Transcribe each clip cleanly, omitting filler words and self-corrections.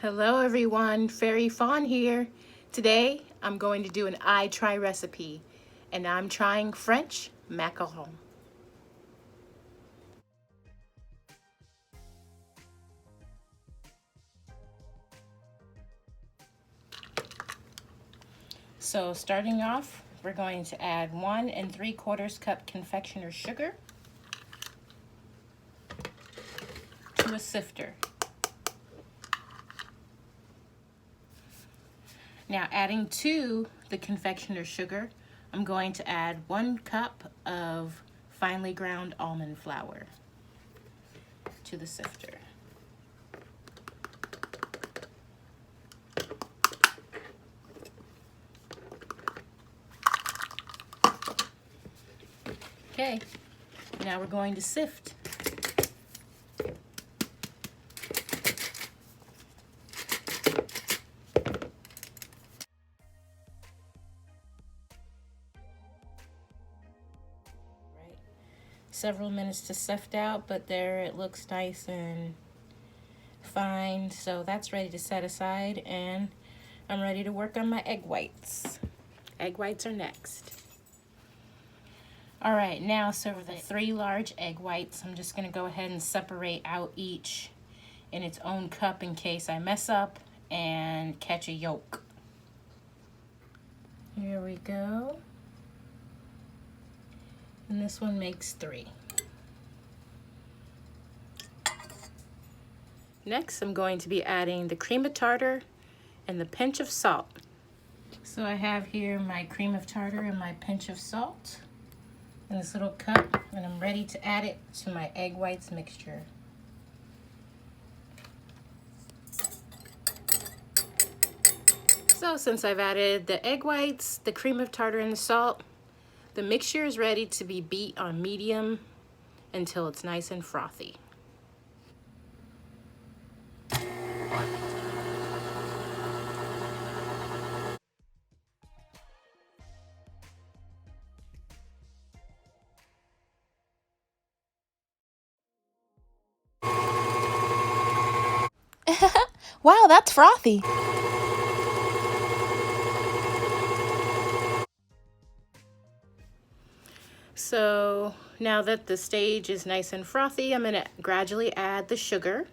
Hello everyone, Fairy Fawn here. Today I'm going to do an I try recipe, and I'm trying French macarons. So starting off, we're going to add 1 3/4 cup confectioner's sugar to a sifter. Now adding to the confectioner's sugar, I'm going to add 1 cup of finely ground almond flour to the sifter. Okay, now we're going to sift. Several minutes to sift out, but there it looks nice and fine, so that's ready to set aside, and I'm ready to work on my egg whites. Egg whites are next. All right, now so for the 3 large egg whites, I'm just going to go ahead and separate out each in its own cup in case I mess up and catch a yolk. Here we go. And this one makes 3. Next, I'm going to be adding the cream of tartar and the pinch of salt. So I have here my cream of tartar and my pinch of salt in this little cup, and I'm ready to add it to my egg whites mixture. So since I've added the egg whites, the cream of tartar, and the salt, the mixture is ready to be beat on medium until it's nice and frothy. Wow, that's frothy. So now that the stage is nice and frothy, I'm going to gradually add the sugar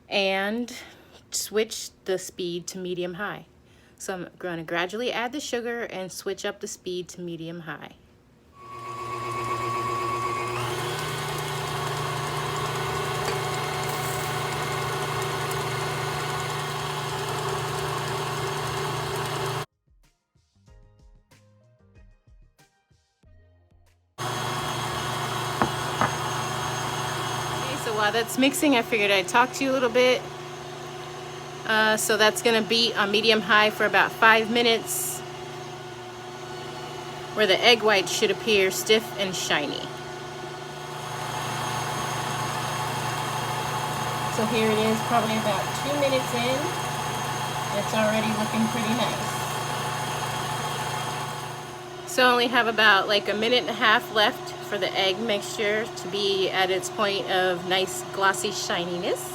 and switch the speed to medium-high. So I'm going to gradually add the sugar and switch up the speed to medium-high. So while that's mixing, I figured I'd talk to you a little bit. So that's going to be on medium-high for about 5 minutes, where the egg white should appear stiff and shiny. So here it is, probably about 2 minutes in. It's already looking pretty nice. So I only have about like 1.5 minutes left for the egg mixture to be at its point of nice glossy shininess.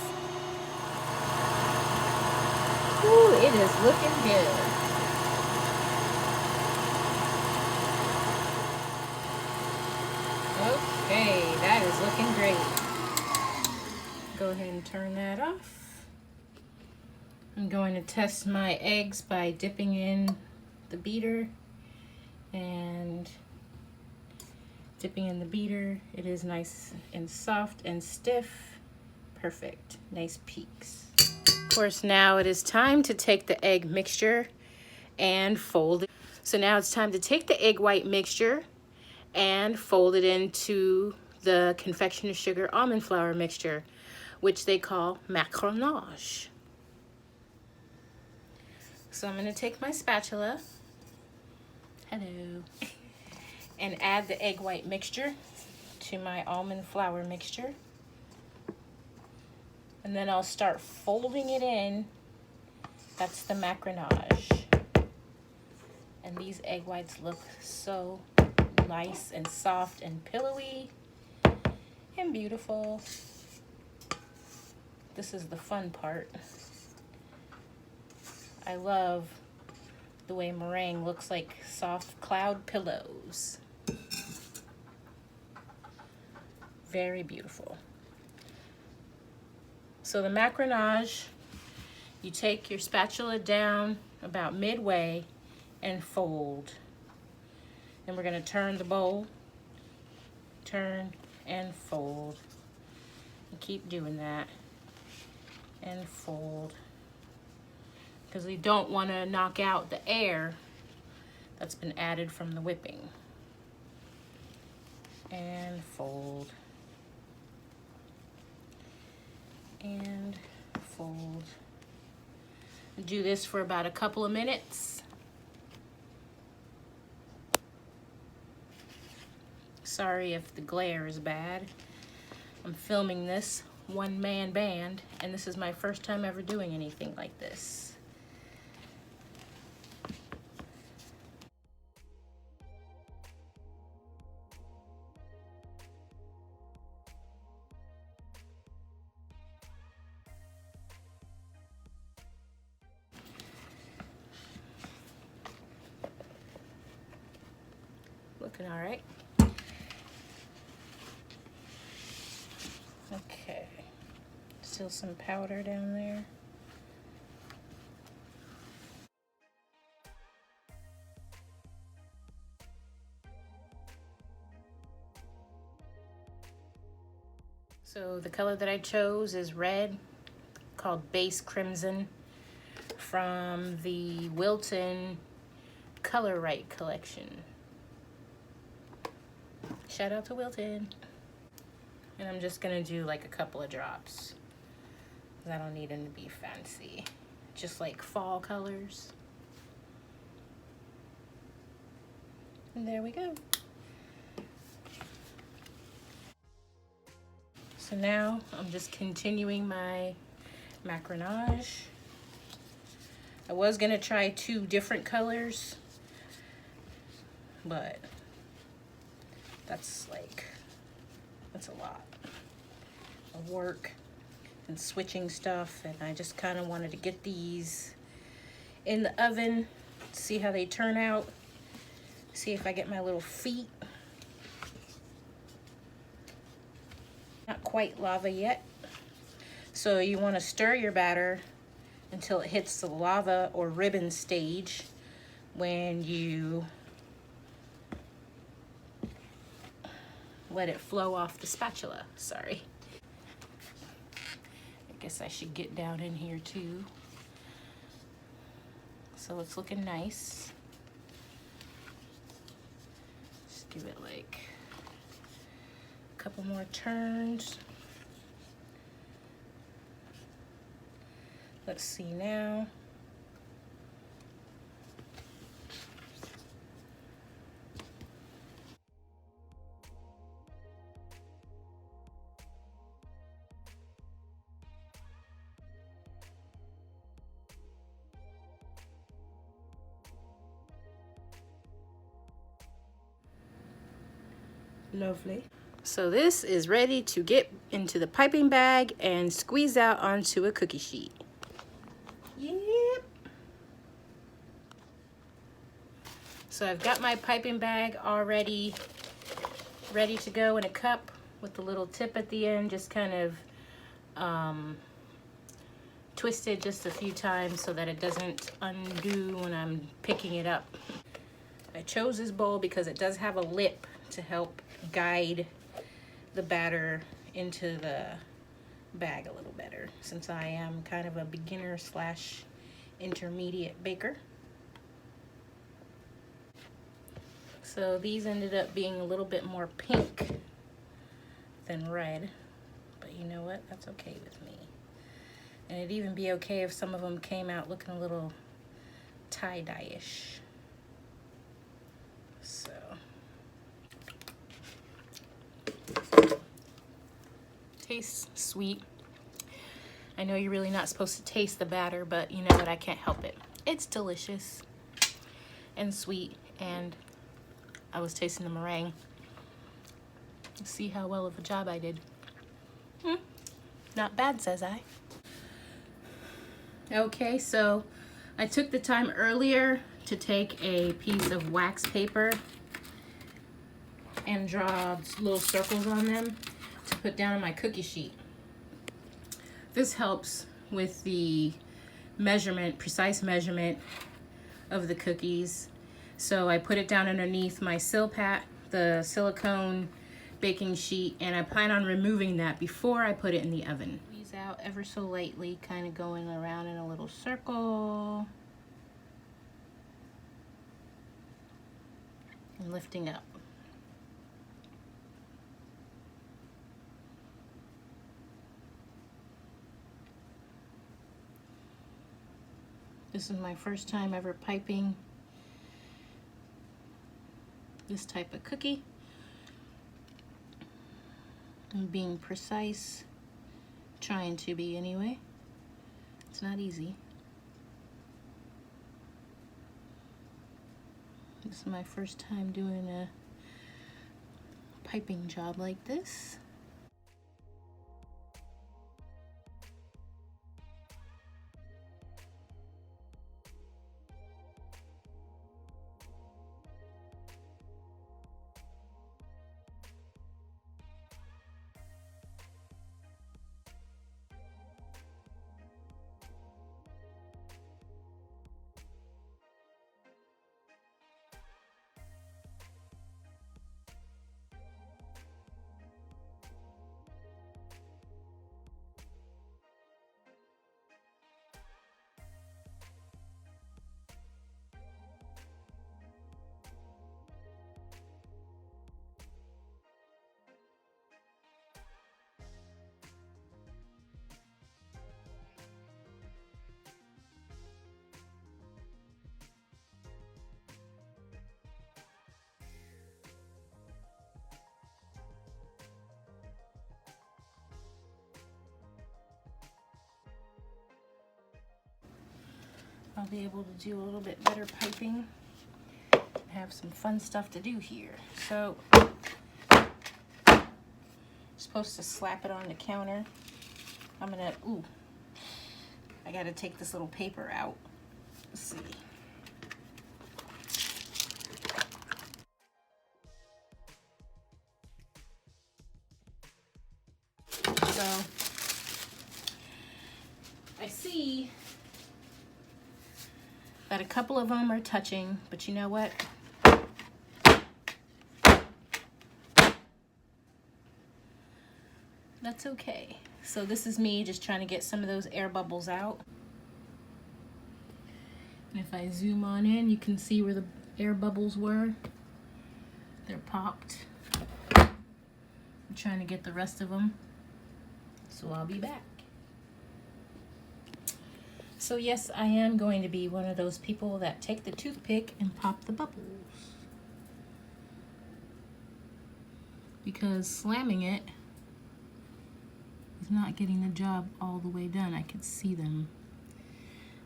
Ooh, it is looking good. Okay, that is looking great. Go ahead and turn that off. I'm going to test my eggs by dipping in the beater and dipping in the beater. It is nice and soft and stiff. Perfect. Nice peaks. Of course, now it is time to take the egg mixture and fold it. So now it's time to take the egg white mixture and fold it into the confectioner's sugar almond flour mixture, which they call macaronage. So I'm going to take my spatula, hello, and add the egg white mixture to my almond flour mixture. And then I'll start folding it in. That's the macaronage. And these egg whites look so nice and soft and pillowy and beautiful. This is the fun part. I love the way meringue looks like soft cloud pillows. Very beautiful. So the macaronage, you take your spatula down about midway and fold. And we're going to turn the bowl, turn and fold. And keep doing that and fold. Because we don't want to knock out the air that's been added from the whipping. And fold. And fold. Do this for about a couple of minutes. Sorry if the glare is bad. I'm filming this one-man band, and this is my first time ever doing anything like this. Looking all right. Okay, still some powder down there. So the color that I chose is red, called Base Crimson, from the Wilton Color Right collection. Shout out to Wilton. And I'm just gonna do like a couple of drops, because I don't need them to be fancy. Just like fall colors. And there we go. So now I'm just continuing my macaronage. I was gonna try 2 different colors, but that's a lot of work and switching stuff, and I just kind of wanted to get these in the oven, see how they turn out, see if I get my little feet. Not quite lava yet, so you want to stir your batter until it hits the lava or ribbon stage when you let it flow off the spatula. Sorry. I guess I should get down in here too. So it's looking nice. Just give it like a couple more turns. Let's see now. Lovely. So this is ready to get into the piping bag and squeeze out onto a cookie sheet. Yep. So I've got my piping bag already ready to go in a cup with the little tip at the end, just kind of twisted just a few times so that it doesn't undo when I'm picking it up. I chose this bowl because it does have a lip to help guide the batter into the bag a little better, since I am kind of a beginner slash intermediate baker. So these ended up being a little bit more pink than red, but you know what, that's okay with me. And it'd even be okay if some of them came out looking a little tie-dye-ish. So tastes sweet. I know you're really not supposed to taste the batter, but you know what, I can't help it. It's delicious and sweet, and I was tasting the meringue. See how well of a job I did. Not bad, says I. Okay, so I took the time earlier to take a piece of wax paper and draw little circles on them to put down on my cookie sheet. This helps with the measurement, precise measurement of the cookies. So I put it down underneath my Silpat, the silicone baking sheet, and I plan on removing that before I put it in the oven. Squeeze out ever so lightly, kind of going around in a little circle and lifting up. This is my first time ever piping this type of cookie. I'm being precise, trying to be anyway. It's not easy. This is my first time doing a piping job like this. I'll be able to do a little bit better piping. Have some fun stuff to do here. So, I'm supposed to slap it on the counter. I'm gonna, I gotta take this little paper out. Let's see. So, I see that a couple of them are touching, but you know what? That's okay. So this is me just trying to get some of those air bubbles out. And if I zoom on in, you can see where the air bubbles were. They're popped. I'm trying to get the rest of them. So I'll be back. So yes, I am going to be one of those people that take the toothpick and pop the bubbles. Because slamming it is not getting the job all the way done. I can see them.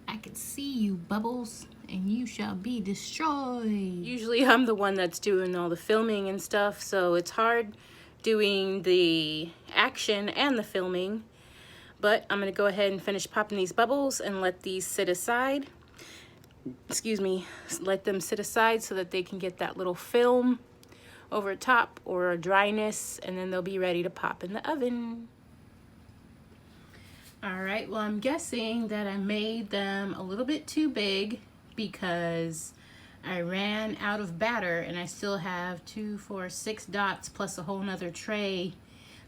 I can see you, bubbles, and you shall be destroyed. Usually I'm the one that's doing all the filming and stuff, so it's hard doing the action and the filming. But I'm gonna go ahead and finish popping these bubbles and let these sit aside. Excuse me, let them sit aside so that they can get that little film over top or a dryness, and then they'll be ready to pop in the oven. All right, well, I'm guessing that I made them a little bit too big because I ran out of batter and I still have 2, 4, 6 dots plus a whole nother tray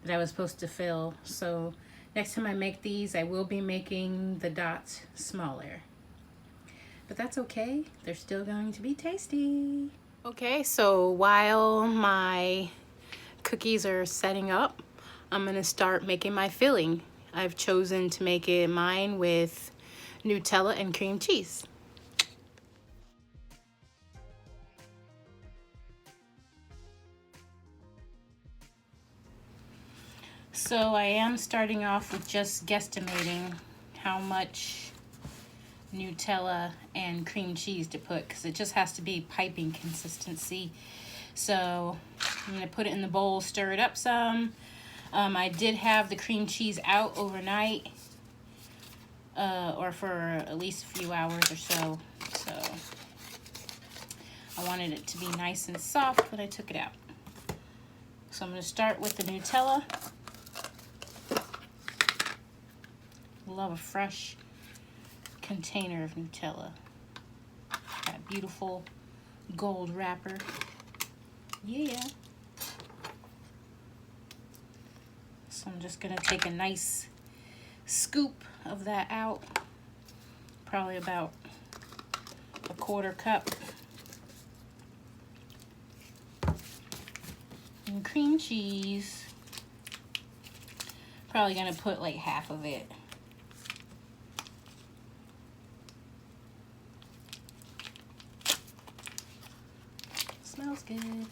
that I was supposed to fill. So next time I make these, I will be making the dots smaller. But that's okay, they're still going to be tasty. Okay, so while my cookies are setting up, I'm gonna start making my filling. I've chosen to make it mine with Nutella and cream cheese. So I am starting off with just guesstimating how much Nutella and cream cheese to put, because it just has to be piping consistency. So I'm going to put it in the bowl, stir it up some. I did have the cream cheese out overnight or for at least a few hours or so. So I wanted it to be nice and soft when I took it out. So I'm going to start with the Nutella. Love a fresh container of Nutella. That beautiful gold wrapper. Yeah. So I'm just going to take a nice scoop of that out. Probably about a 1/4 cup. And cream cheese. Probably going to put like half of it. Smells good.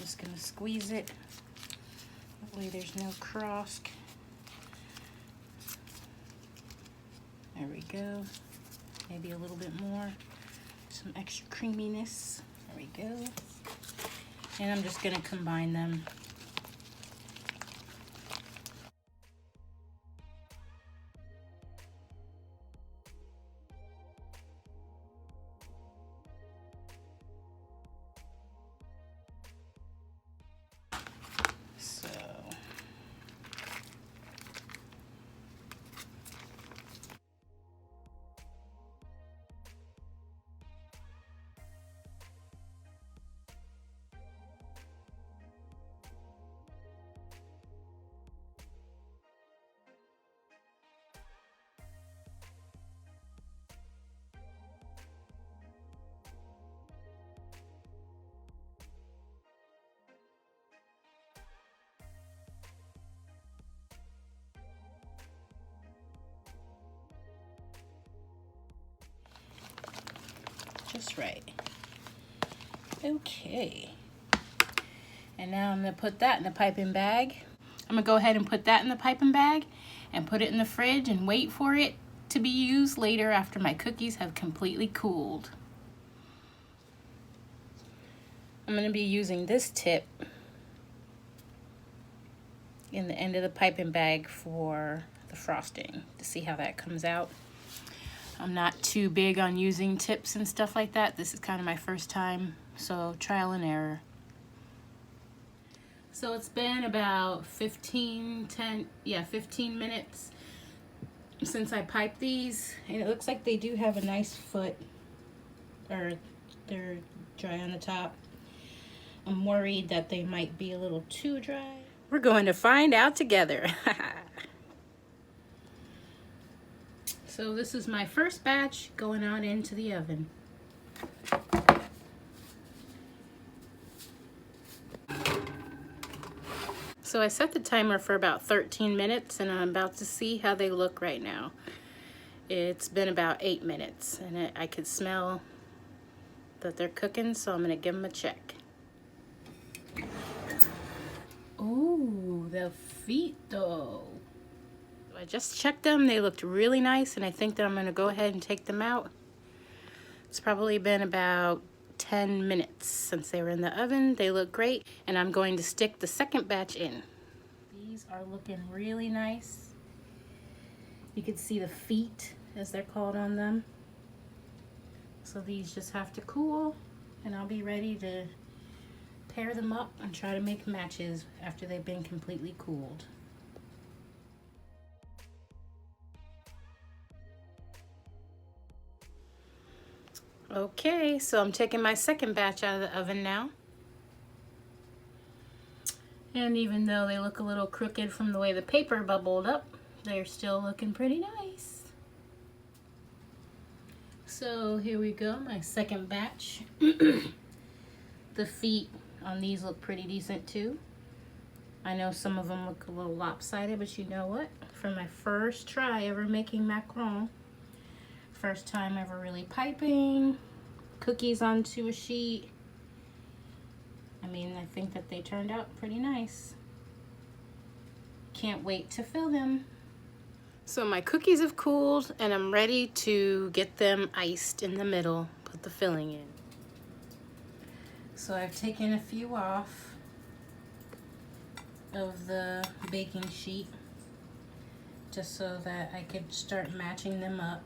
Just gonna squeeze it. That way there's no cross. There we go. Maybe a little bit more. Some extra creaminess. There we go. And I'm just gonna combine them. Just right. Okay. And now I'm going to put that in the piping bag. I'm going to go ahead and put that in the piping bag and put it in the fridge and wait for it to be used later after my cookies have completely cooled. I'm going to be using this tip in the end of the piping bag for the frosting to see how that comes out. I'm not too big on using tips and stuff like that. This is kind of my first time, so trial and error. So it's been about 15 minutes since I piped these, and it looks like they do have a nice foot, or they're dry on the top. I'm worried that they might be a little too dry. We're going to find out together. So this is my first batch going on into the oven. So I set the timer for about 13 minutes and I'm about to see how they look right now. It's been about 8 minutes and I could smell that they're cooking, so I'm gonna give them a check. Ooh, the feet though. I just checked them. They looked really nice, and I think that I'm going to go ahead and take them out. It's probably been about 10 minutes since they were in the oven. They look great, and I'm going to stick the second batch in. These are looking really nice. You can see the feet, as they're called, on them. So these just have to cool, and I'll be ready to pair them up and try to make matches after they've been completely cooled. Okay, so I'm taking my second batch out of the oven now. And even though they look a little crooked from the way the paper bubbled up, they're still looking pretty nice. So here we go, my second batch. The feet on these look pretty decent too. I know some of them look a little lopsided, but you know what? For my first try ever making macaron, first time ever really piping cookies onto a sheet, I mean, I think that they turned out pretty nice. Can't wait to fill them. So my cookies have cooled and I'm ready to get them iced in the middle, put the filling in. So I've taken a few off of the baking sheet. just so that I could start matching them up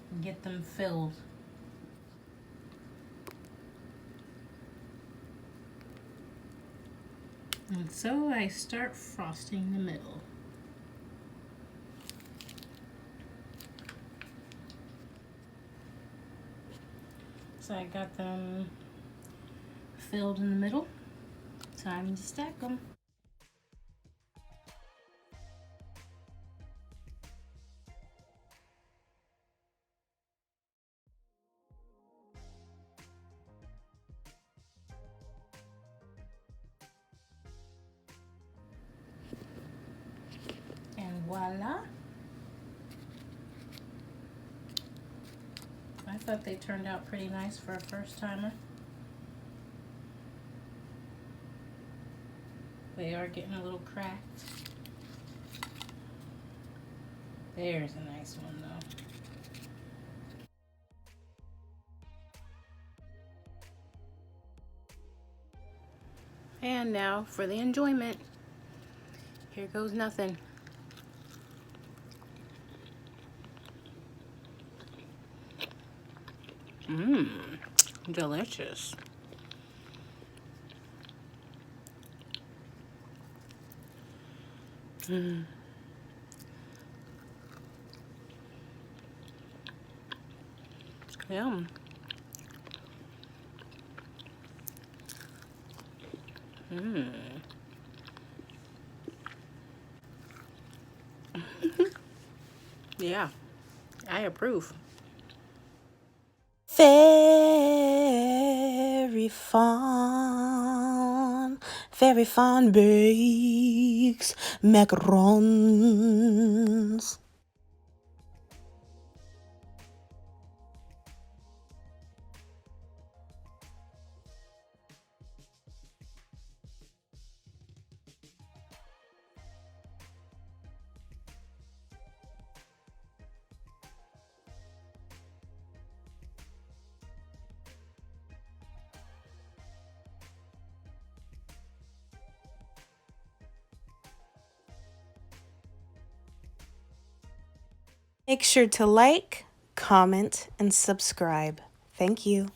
and get them filled. And so I start frosting the middle. So I got them filled in the middle. Time to stack them. And voila. I thought they turned out pretty nice for a first timer. They are getting a little cracked. There's a nice one though. And now for the enjoyment. Here goes nothing. Mmm, delicious. Mmm. Yum. Mmm. Yeah, I approve. Very fun bakes, macarons. Make sure to like, comment, and subscribe. Thank you.